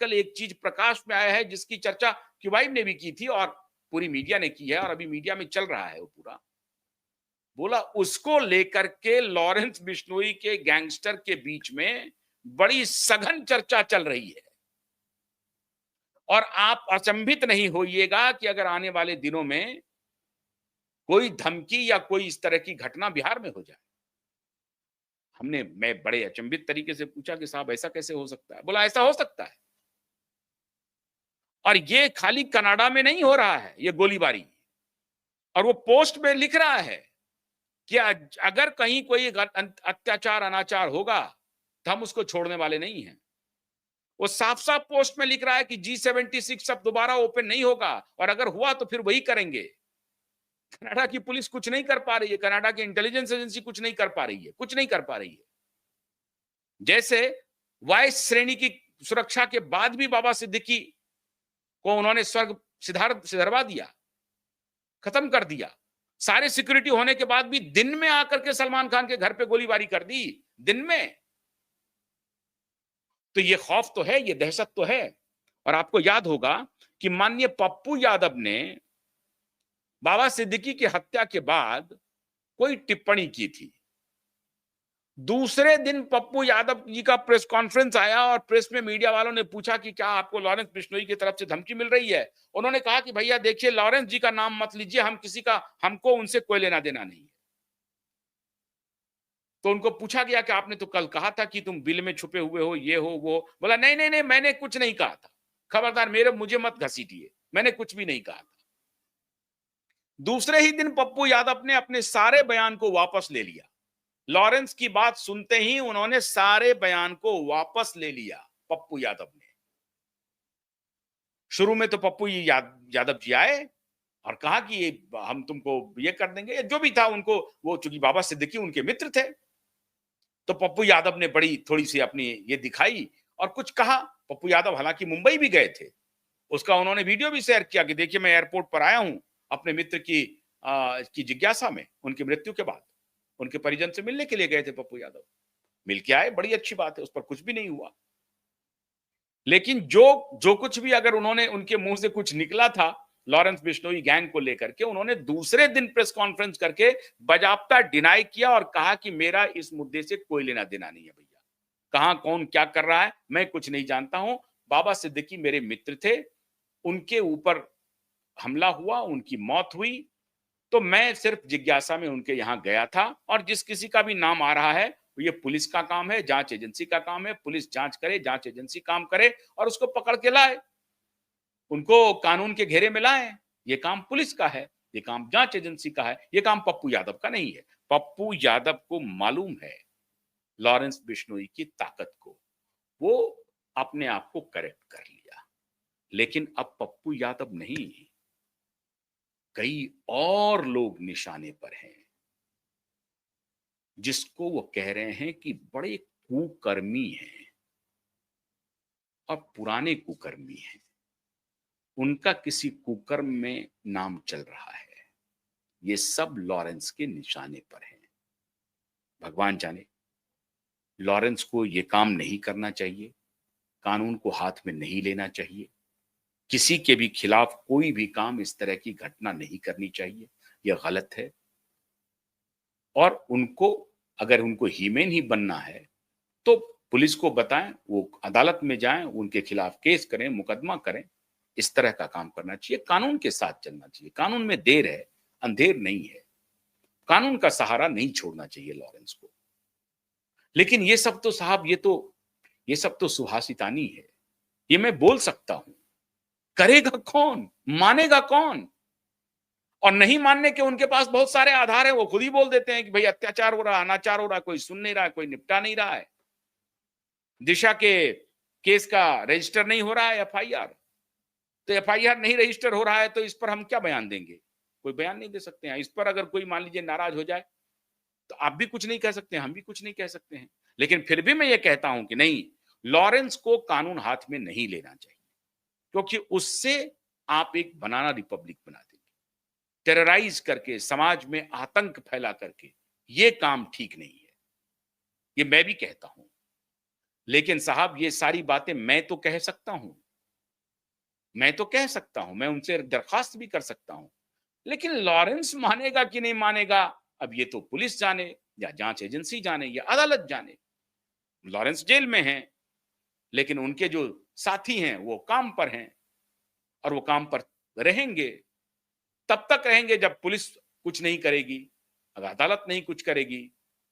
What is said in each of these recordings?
आजकल एक चीज प्रकाश में आया है जिसकी चर्चा क्यूबाइब ने भी की थी और पूरी मीडिया ने की है और अभी मीडिया में चल रहा है वो पूरा। बोला उसको लेकर के लॉरेंस बिश्नोई के गैंगस्टर के बीच में बड़ी सघन चर्चा चल रही है और आप अचंभित नहीं होइएगा कि अगर आने वाले दिनों में कोई धमकी या कोई इस तरह की घटना बिहार में हो जाए। मैं बड़े अचंभित तरीके से पूछा कि साहब ऐसा कैसे हो सकता है? बोला ऐसा हो सकता है और ये खाली कनाडा में नहीं हो रहा है ये गोलीबारी। और वो पोस्ट में लिख रहा है कि अगर कहीं कोई अत्याचार अनाचार होगा तो हम उसको छोड़ने वाले नहीं हैं। वो साफ साफ पोस्ट में लिख रहा है कि G76 अब दोबारा ओपन नहीं होगा और अगर हुआ तो फिर वही करेंगे। कनाडा की पुलिस कुछ नहीं कर पा रही है, कनाडा की इंटेलिजेंस एजेंसी कुछ नहीं कर पा रही है, कुछ नहीं कर पा रही है। जैसे वाइस श्रेणी की सुरक्षा के बाद भी बाबा सिद्दीकी को उन्होंने स्वर्ग सिधरवा दिया, खत्म कर दिया। सारे सिक्योरिटी होने के बाद भी दिन में आकर के सलमान खान के घर पे गोलीबारी कर दी, दिन में। तो ये खौफ तो है, ये दहशत तो है। और आपको याद होगा कि माननीय पप्पू यादव ने बाबा सिद्दीकी की हत्या के बाद कोई टिप्पणी की थी। दूसरे दिन पप्पू यादव जी का प्रेस कॉन्फ्रेंस आया और प्रेस में मीडिया वालों ने पूछा कि क्या आपको लॉरेंस बिश्नोई की तरफ से धमकी मिल रही है? उन्होंने कहा कि भैया देखिए लॉरेंस जी का नाम मत लीजिए, हमको उनसे कोई लेना देना नहीं है। तो उनको पूछा गया कि आपने तो कल कहा था कि तुम बिल में छुपे हुए हो, ये हो वो। बोला नहीं नहीं नहीं, मैंने कुछ नहीं कहा था, खबरदार मुझे मत घसीटिए, मैंने कुछ भी नहीं कहा था। दूसरे ही दिन पप्पू यादव ने अपने सारे बयान को वापस ले लिया। लॉरेंस की बात सुनते ही उन्होंने सारे बयान को वापस ले लिया पप्पू यादव ने। शुरू में तो पप्पू यादव जी आए और कहा कि हम तुमको ये कर देंगे, जो भी था उनको, वो चूंकि बाबा सिद्दीकी उनके मित्र थे तो पप्पू यादव ने बड़ी थोड़ी सी अपनी ये दिखाई और कुछ कहा। पप्पू यादव हालांकि मुंबई भी गए थे, उसका उन्होंने वीडियो भी शेयर किया कि देखिए मैं एयरपोर्ट पर आया हूं अपने मित्र की जिज्ञासा में, उनकी मृत्यु के बाद उनके परिजन से मिलने के लिए गए थे पप्पू यादव। मिल के आए, बड़ी अच्छी बात है, उस पर कुछ भी नहीं हुआ। लेकिन जो जो कुछ भी अगर उन्होंने, उनके मुंह से कुछ निकला था लॉरेंस बिश्नोई गैंग को लेकर के, उन्होंने दूसरे दिन प्रेस कॉन्फ्रेंस करके बजाबता डिनाई किया और कहा कि मेरा इस मुद्दे से कोई लेना देना नहीं है भैया, कहां कौन क्या कर रहा है मैं कुछ नहीं जानता हूं। बाबा सिद्दीकी मेरे मित्र थे, उनके ऊपर हमला हुआ, उनकी मौत हुई, तो मैं सिर्फ जिज्ञासा में उनके यहां गया था और जिस किसी का भी नाम आ रहा है ये पुलिस का काम है, जांच एजेंसी का काम है, पुलिस जांच करे, जांच एजेंसी काम करे और उसको पकड़ के लाए, उनको कानून के घेरे में लाए। ये काम पुलिस का है, ये काम जांच एजेंसी का है, ये काम पप्पू यादव का नहीं है। पप्पू यादव को मालूम है लॉरेंस बिश्नोई की ताकत को, वो अपने आप को करेक्ट कर लिया। लेकिन अब पप्पू यादव नहीं, कई और लोग निशाने पर हैं जिसको वो कह रहे हैं कि बड़े कुकर्मी हैं और पुराने कुकर्मी हैं, उनका किसी कुकर्म में नाम चल रहा है। ये सब लॉरेंस के निशाने पर हैं। भगवान जाने, लॉरेंस को ये काम नहीं करना चाहिए, कानून को हाथ में नहीं लेना चाहिए, किसी के भी खिलाफ कोई भी काम, इस तरह की घटना नहीं करनी चाहिए, यह गलत है। और उनको, अगर उनको हीमेन ही बनना है तो पुलिस को बताएं, वो अदालत में जाएं, उनके खिलाफ केस करें, मुकदमा करें, इस तरह का काम करना चाहिए, कानून के साथ चलना चाहिए। कानून में देर है, अंधेर नहीं है, कानून का सहारा नहीं छोड़ना चाहिए लॉरेंस को। लेकिन ये सब तो साहब, ये सब तो सुहासितानी है, ये मैं बोल सकता हूं, करेगा कौन, मानेगा कौन? और नहीं मानने के उनके पास बहुत सारे आधार है, वो खुद ही बोल देते हैं कि भाई अत्याचार हो रहा है, अनाचार हो रहा है, कोई सुन नहीं रहा है, कोई निपटा नहीं रहा है, दिशा के केस का रजिस्टर नहीं हो रहा है एफआईआर, तो एफआईआर नहीं रजिस्टर हो रहा है तो इस पर हम क्या बयान देंगे? कोई बयान नहीं दे सकते हैं। इस पर अगर कोई मान लीजिए नाराज हो जाए तो आप भी कुछ नहीं कह सकते हैं, हम भी कुछ नहीं कह सकते हैं। लेकिन फिर भी मैं ये कहता हूं कि नहीं, लॉरेंस को कानून हाथ में नहीं लेना चाहिए, क्योंकि उससे आप एक बनाना रिपब्लिक बना देंगे, टेरराइज करके समाज में आतंक फैला करके। ये काम ठीक नहीं है, ये मैं भी कहता हूं। लेकिन साहब ये सारी बातें मैं तो कह सकता हूँ, मैं तो कह सकता हूँ, मैं उनसे दरख्वास्त भी कर सकता हूँ। लेकिन लॉरेंस मानेगा कि नहीं मानेगा, अब ये तो पुलिस जाने या जांच एजेंसी जाने या अदालत जाने। लॉरेंस जेल में हैं, लेकिन उनके जो साथी हैं वो काम पर हैं और वो काम पर रहेंगे। तब तक रहेंगे जब पुलिस कुछ नहीं करेगी, अगर अदालत नहीं कुछ करेगी,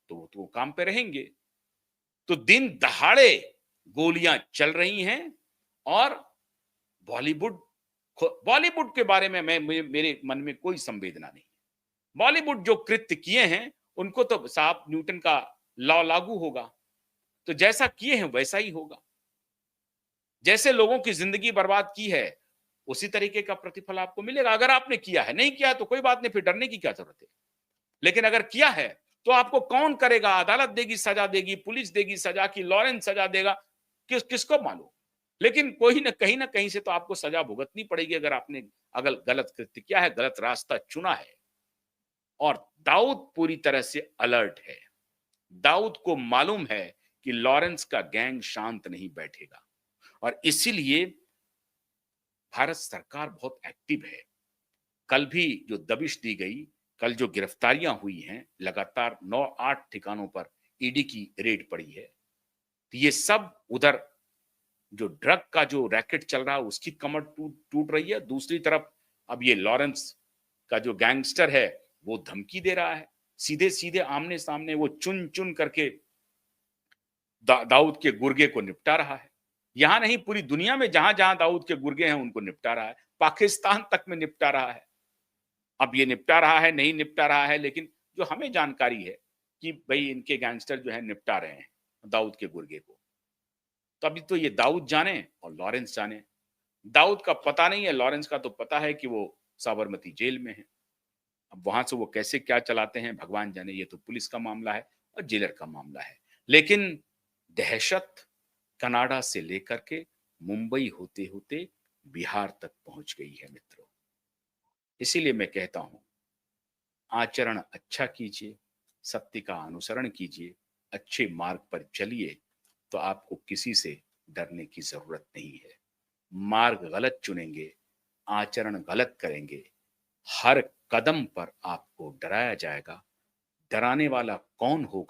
तो वो काम पे रहेंगे। तो दिन दहाड़े गोलियां चल रही हैं और बॉलीवुड बॉलीवुड के बारे में मेरे मन में कोई संवेदना नहीं। बॉलीवुड जो कृत्य किए हैं उनको तो साहब न्यूटन का लॉ लागू होगा, तो जैसा किए हैं वैसा ही होगा। जैसे लोगों की जिंदगी बर्बाद की है उसी तरीके का प्रतिफल आपको मिलेगा। अगर आपने किया है, नहीं किया तो कोई बात नहीं, फिर डरने की क्या जरूरत है। लेकिन अगर किया है तो आपको कौन करेगा, अदालत देगी सजा, देगी पुलिस देगी सजा, की लॉरेंस सजा देगा, किसको मालूम। लेकिन कोई ना कहीं से तो आपको सजा भुगतनी पड़ेगी अगर आपने अगर गलत कृत्य किया है, गलत रास्ता चुना है। और दाऊद पूरी तरह से अलर्ट है। दाऊद को मालूम है कि लॉरेंस का गैंग शांत नहीं बैठेगा और इसीलिए भारत सरकार बहुत एक्टिव है। कल भी जो दबिश दी गई, कल जो गिरफ्तारियां हुई हैं, लगातार 9-8 ठिकानों पर ईडी की रेड पड़ी है। तो ये सब उधर जो ड्रग का जो रैकेट चल रहा है उसकी कमर टूट रही है। दूसरी तरफ अब ये लॉरेंस का जो गैंगस्टर है वो धमकी दे रहा है, सीधे सीधे आमने सामने वो चुन चुन करके दाऊद के गुर्गे को निपटा रहा है। यहां नहीं, पूरी दुनिया में जहां जहां दाऊद के गुर्गे हैं उनको निपटा रहा है, पाकिस्तान तक में निपटा रहा है। अब ये निपटा रहा है नहीं निपटा रहा है, लेकिन जो हमें जानकारी है कि भाई इनके गैंगस्टर जो है निपटा रहे हैं दाऊद के गुर्गे को। तो अभी तो ये दाऊद जाने और लॉरेंस जाने। दाऊद का पता नहीं है, लॉरेंस का तो पता है कि वो साबरमती जेल में है। अब वहां से वो कैसे क्या चलाते हैं भगवान जाने, ये तो पुलिस का मामला है और जेलर का मामला है। लेकिन दहशत कनाडा से लेकर के मुंबई होते होते बिहार तक पहुंच गई है मित्रों। इसीलिए मैं कहता हूं, आचरण अच्छा कीजिए, सत्य का अनुसरण कीजिए, अच्छे मार्ग पर चलिए, तो आपको किसी से डरने की जरूरत नहीं है। मार्ग गलत चुनेंगे, आचरण गलत करेंगे, हर कदम पर आपको डराया जाएगा। डराने वाला कौन होगा